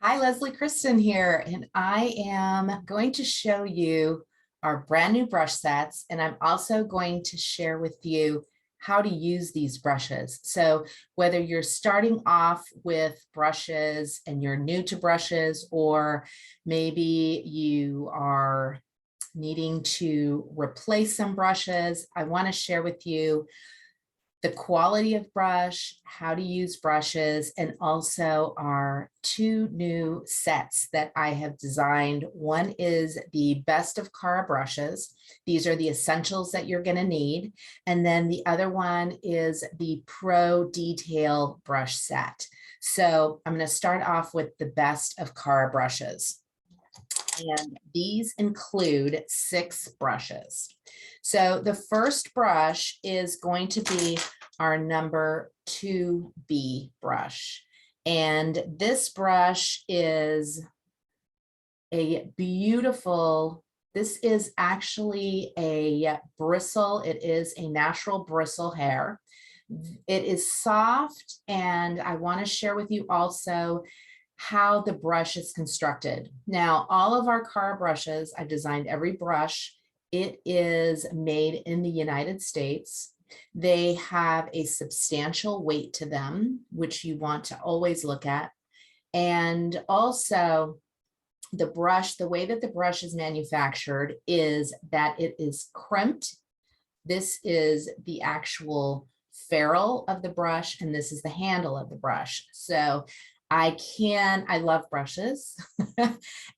Hi, Leslie, Christin here, and I am going to show you our brand new brush sets, and I'm also going to share with you how to use these brushes. So whether you're starting off with brushes and you're new to brushes, or maybe you are needing to replace some brushes, I want to share with you the quality of brush, how to use brushes, and also our two new sets that I have designed. One is the best of CARA brushes. These are the essentials that you're going to need. And then the other one is the Pro Detail brush set. So I'm going to start off with the best of CARA brushes. And these include 6 brushes. So the first brush is going to be our number 2B brush. And this brush is a beautiful, this is actually a bristle. It is a natural bristle hair. It is soft, and I want to share with you also how the brush is constructed. Now, all of our CARA brushes, I've designed every brush. It is made in the United States. They have a substantial weight to them, which you want to always look at. And also the brush, the way that the brush is manufactured is that it is crimped. This is the actual ferrule of the brush, and this is the handle of the brush. So I love brushes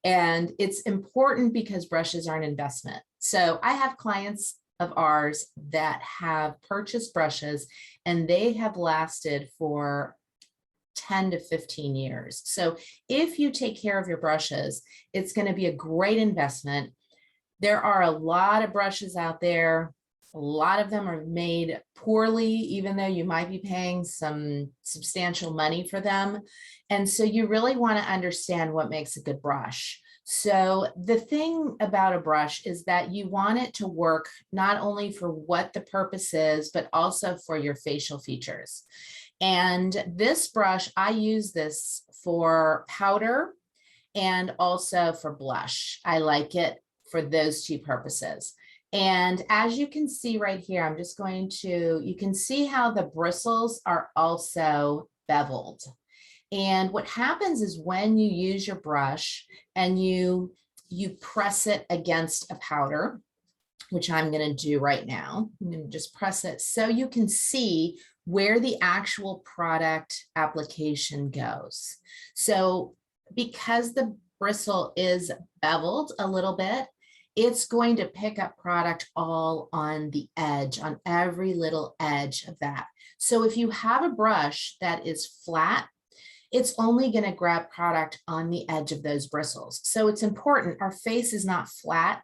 and it's important because brushes are an investment. So I have clients of ours that have purchased brushes and they have lasted for 10 to 15 years. So if you take care of your brushes, it's going to be a great investment. There are a lot of brushes out there. A lot of them are made poorly, even though you might be paying some substantial money for them. And so you really want to understand what makes a good brush. So the thing about a brush is that you want it to work not only for what the purpose is, but also for your facial features. And this brush, I use this for powder and also for blush. I like it for those two purposes. And as you can see right here, I'm just going to, you can see how the bristles are also beveled. And what happens is when you use your brush and you press it against a powder, which I'm going to do right now. I'm going to just press it so you can see where the actual product application goes. So because the bristle is beveled a little bit, it's going to pick up product all on the edge, on every little edge of that. So if you have a brush that is flat, it's only going to grab product on the edge of those bristles. So it's important. Our face is not flat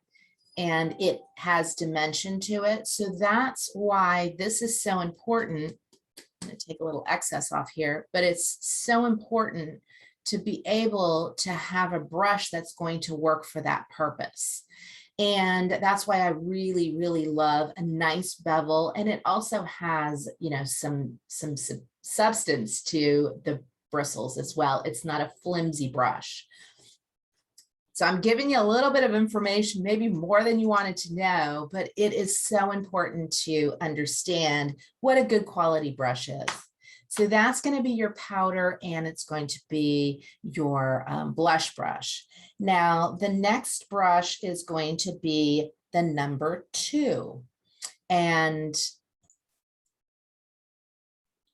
and it has dimension to it. So that's why this is so important. I'm going to take a little excess off here, but it's so important to be able to have a brush that's going to work for that purpose. And that's why I really, really love a nice bevel. And it also has, you know, some substance to the bristles as well. It's not a flimsy brush. So I'm giving you a little bit of information, maybe more than you wanted to know, but it is so important to understand what a good quality brush is. So that's going to be your powder, and it's going to be your blush brush. Now, the next brush is going to be the number 2. And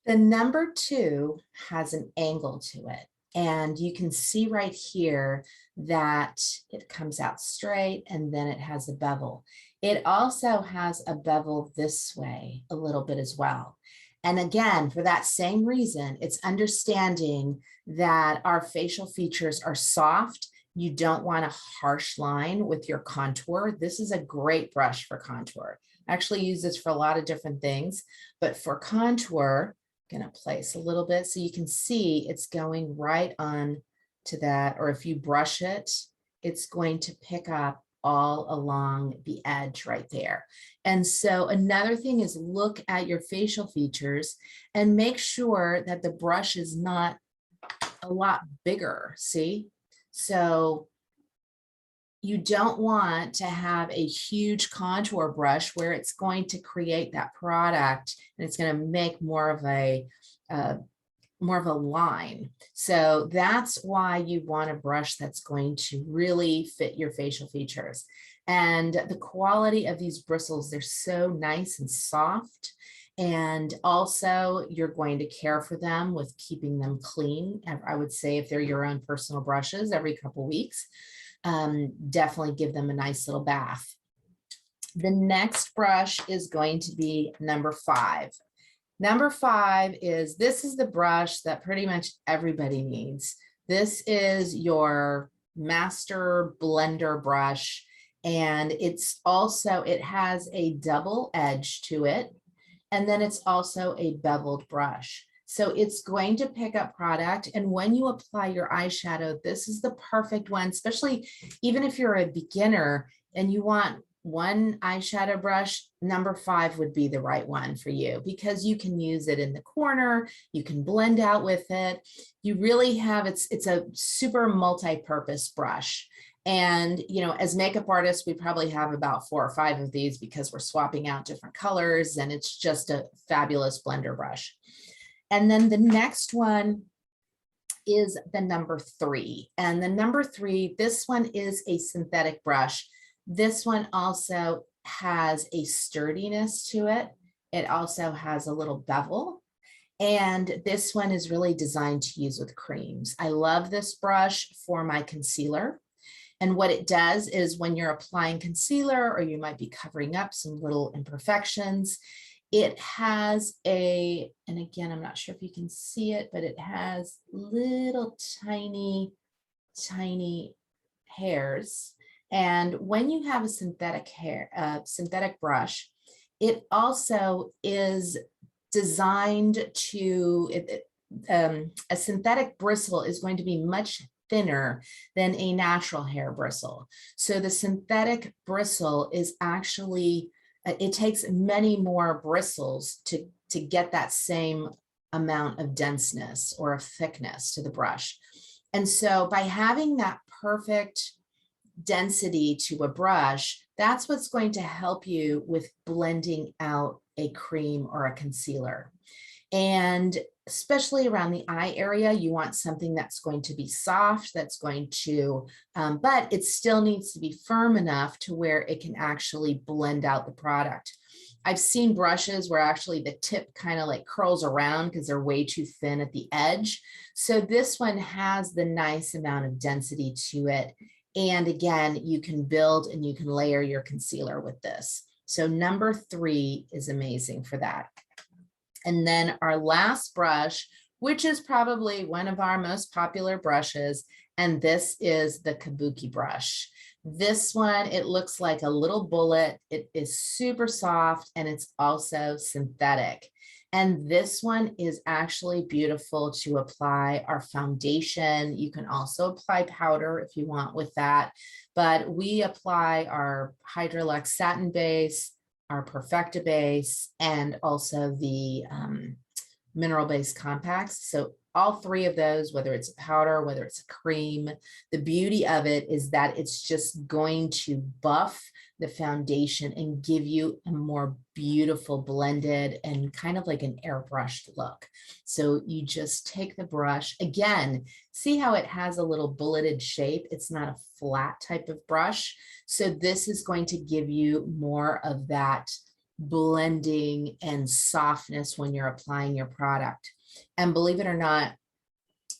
the number 2 has an angle to it. And you can see right here that it comes out straight and then it has a bevel. It also has a bevel this way a little bit as well. And again, for that same reason, it's understanding that our facial features are soft. You don't want a harsh line with your contour. This is a great brush for contour. I actually use this for a lot of different things, but for contour, I'm going to place a little bit so you can see it's going right on to that. Or if you brush it, it's going to pick up all along the edge right there. And so another thing is look at your facial features and make sure that the brush is not a lot bigger, see? So you don't want to have a huge contour brush where it's going to create that product and it's going to make more of a line. So that's why you want a brush that's going to really fit your facial features. And the quality of these bristles, they're so nice and soft. And also you're going to care for them with keeping them clean. I would say if they're your own personal brushes every couple weeks, definitely give them a nice little bath. The next brush is going to be number 5. Number 5 is, this is the brush that pretty much everybody needs. This is your master blender brush. And it's also, it has a double edge to it. And then it's also a beveled brush. So it's going to pick up product. And when you apply your eyeshadow, this is the perfect one, especially even if you're a beginner and you want one eyeshadow brush, number 5 would be the right one for you because you can use it in the corner. You can blend out with it. You really have, it's a super multi-purpose brush. And, you know, as makeup artists, we probably have about 4 or 5 of these because we're swapping out different colors and it's just a fabulous blender brush. And then the next one is the number 3. And the number 3, this one is a synthetic brush. This one also has a sturdiness to it. It also has a little bevel. And this one is really designed to use with creams. I love this brush for my concealer. And what it does is when you're applying concealer or you might be covering up some little imperfections, it has a, and again, I'm not sure if you can see it, but it has little tiny hairs. And when you have a synthetic brush, it also is designed to, a synthetic bristle is going to be much thinner than a natural hair bristle. So the synthetic bristle is actually, it takes many more bristles to get that same amount of denseness or of thickness to the brush. And so by having that perfect density to a brush, that's what's going to help you with blending out a cream or a concealer. And especially around the eye area, you want something that's going to be soft, that's going to, but it still needs to be firm enough to where it can actually blend out the product. I've seen brushes where actually the tip kind of like curls around because they're way too thin at the edge. So this one has the nice amount of density to it. And again, you can build and you can layer your concealer with this. So number 3 is amazing for that. And then our last brush, which is probably one of our most popular brushes, and this is the Kabuki brush. This one, it looks like a little bullet. It is super soft and it's also synthetic. And this one is actually beautiful to apply our foundation. You can also apply powder if you want with that, but we apply our Hydrolux satin base, our Perfecta base, and also the mineral-based compacts. So all 3 of those, whether it's a powder, whether it's a cream, the beauty of it is that it's just going to buff the foundation and give you a more beautiful blended and kind of like an airbrushed look. So you just take the brush, again, see how it has a little bulleted shape. It's not a flat type of brush. So this is going to give you more of that blending and softness when you're applying your product. And believe it or not,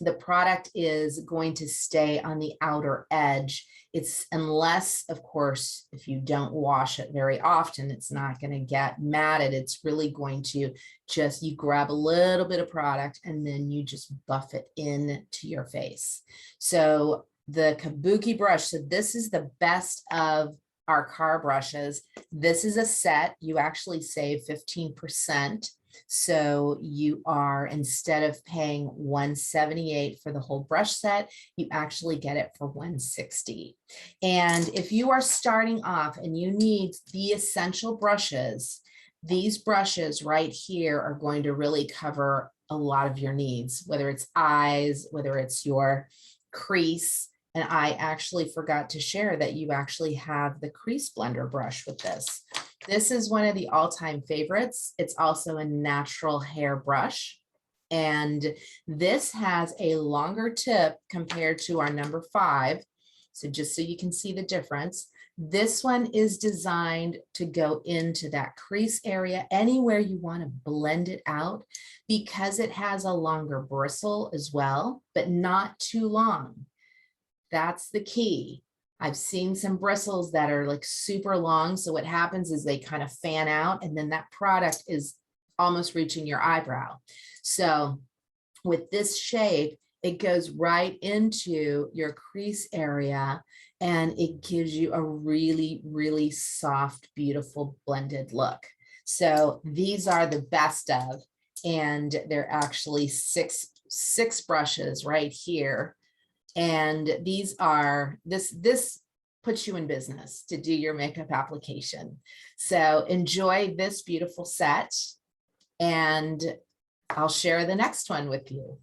the product is going to stay on the outer edge. It's, unless, of course, if you don't wash it very often, it's not going to get matted. It's really going to just, you grab a little bit of product and then you just buff it into your face. So the Kabuki brush, so this is the best of our CARA brushes. This is a set. You actually save 15%. So you are, instead of paying $178 for the whole brush set, you actually get it for $160. And if you are starting off and you need the essential brushes, these brushes right here are going to really cover a lot of your needs, whether it's eyes, whether it's your crease. And I actually forgot to share that you actually have the crease blender brush with this. This is one of the all-time favorites. It's also a natural hair brush. And this has a longer tip compared to our number 5. So just so you can see the difference, this one is designed to go into that crease area anywhere you want to blend it out, because it has a longer bristle as well, but not too long. That's the key. I've seen some bristles that are like super long. So what happens is they kind of fan out, and then that product is almost reaching your eyebrow. So with this shape, it goes right into your crease area, and it gives you a really, really soft, beautiful blended look. So these are the best of, and they're actually six brushes right here. And these are, this puts you in business to do your makeup application. So enjoy this beautiful set, and I'll share the next one with you.